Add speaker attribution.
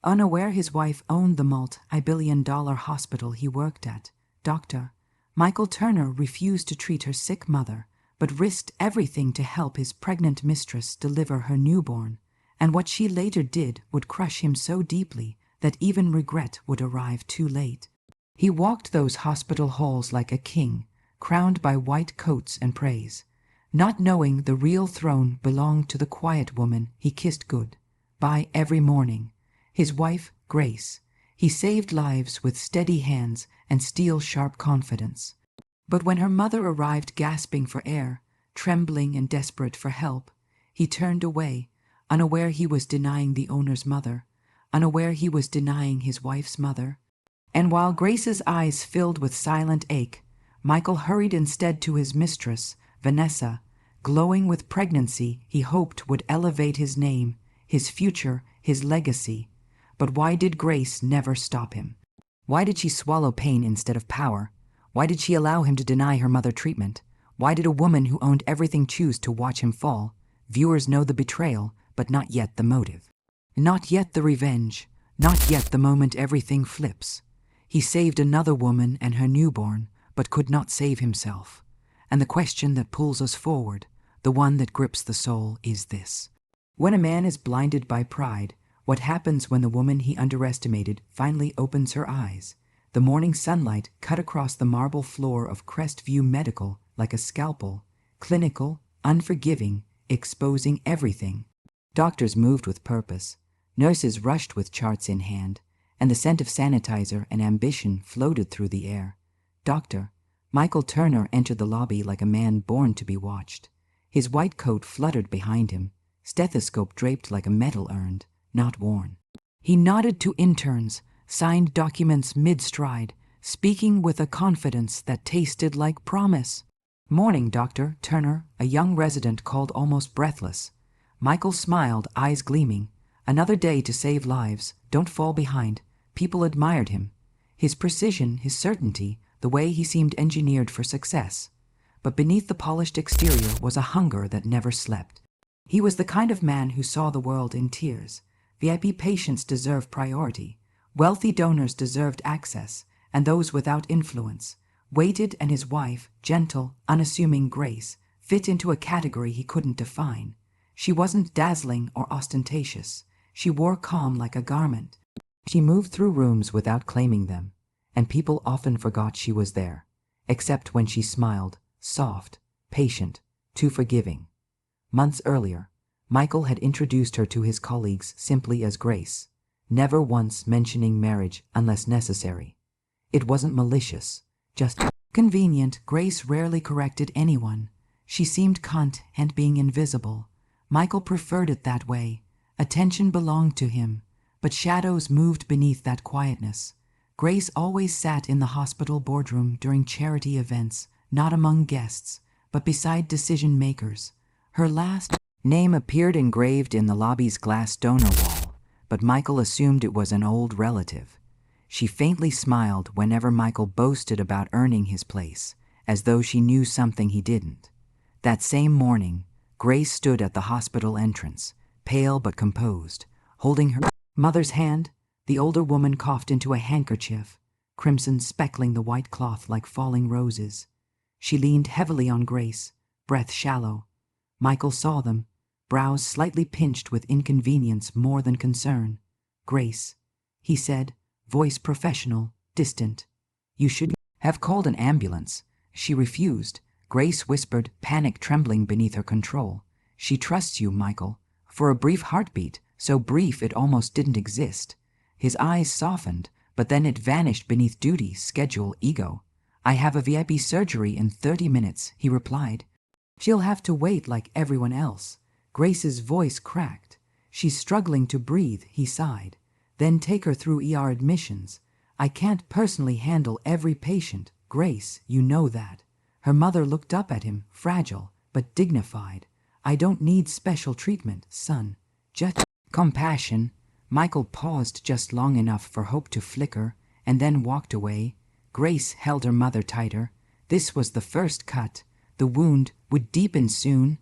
Speaker 1: Unaware his wife owned the multi-billion-dollar hospital he worked at, Dr. Michael Turner refused to treat her sick mother, but risked everything to help his pregnant mistress deliver her newborn, and what she later did would crush him so deeply that even regret would arrive too late. He walked those hospital halls like a king, crowned by white coats and praise, not knowing the real throne belonged to the quiet woman he kissed good-bye every morning, his wife, Grace. He saved lives with steady hands and steel-sharp confidence. But when her mother arrived gasping for air, trembling and desperate for help, he turned away, unaware he was denying the owner's mother, unaware he was denying his wife's mother. And while Grace's eyes filled with silent ache, Michael hurried instead to his mistress, Vanessa, glowing with pregnancy he hoped would elevate his name, his future, his legacy. But why did Grace never stop him? Why did she swallow pain instead of power? Why did she allow him to deny her mother treatment? Why did a woman who owned everything choose to watch him fall? Viewers know the betrayal, but not yet the motive. Not yet the revenge, not yet the moment everything flips. He saved another woman and her newborn, but could not save himself. And the question that pulls us forward, the one that grips the soul, is this. When a man is blinded by pride, what happens when the woman he underestimated finally opens her eyes? The morning sunlight cut across the marble floor of Crestview Medical like a scalpel, clinical, unforgiving, exposing everything. Doctors moved with purpose. Nurses rushed with charts in hand, and the scent of sanitizer and ambition floated through the air. Dr. Michael Turner entered the lobby like a man born to be watched. His white coat fluttered behind him, stethoscope draped like a medal earned, not worn. He nodded to interns, signed documents mid-stride, speaking with a confidence that tasted like promise. "Morning, Dr. Turner," a young resident called almost breathless. Michael smiled, eyes gleaming. Another day to save lives, don't fall behind. People admired him. His precision, his certainty, the way he seemed engineered for success. But beneath the polished exterior was a hunger that never slept. He was the kind of man who saw the world in tiers. VIP patients deserve priority. Wealthy donors deserved access, and those without influence. Waited and his wife, gentle, unassuming Grace, fit into a category he couldn't define. She wasn't dazzling or ostentatious. She wore calm like a garment. She moved through rooms without claiming them, and people often forgot she was there, except when she smiled, soft, patient, too forgiving. Months earlier, Michael had introduced her to his colleagues simply as Grace, never once mentioning marriage unless necessary. It wasn't malicious, just convenient. Grace rarely corrected anyone. She seemed content being invisible. Michael preferred it that way. Attention belonged to him, but shadows moved beneath that quietness. Grace always sat in the hospital boardroom during charity events, not among guests, but beside decision makers. Her last name appeared engraved in the lobby's glass donor wall, but Michael assumed it was an old relative. She faintly smiled whenever Michael boasted about earning his place, as though she knew something he didn't. That same morning, Grace stood at the hospital entrance, pale but composed, holding her mother's hand. The older woman coughed into a handkerchief, crimson speckling the white cloth like falling roses. She leaned heavily on Grace, breath shallow. Michael saw them, brows slightly pinched with inconvenience more than concern. "Grace," he said, voice professional, distant. "You should have called an ambulance." She refused. Grace whispered, panic trembling beneath her control. "She trusts you, Michael." For a brief heartbeat, so brief it almost didn't exist. His eyes softened, but then it vanished beneath duty, schedule, ego. "I have a VIP surgery in 30 minutes, he replied. "She'll have to wait like everyone else." Grace's voice cracked. "She's struggling to breathe," he sighed. "Then take her through ER admissions. I can't personally handle every patient, Grace, you know that." Her mother looked up at him, fragile, but dignified. "I don't need special treatment, son. Just compassion." Michael paused just long enough for hope to flicker, and then walked away. Grace held her mother tighter. This was the first cut. The wound would deepen soon.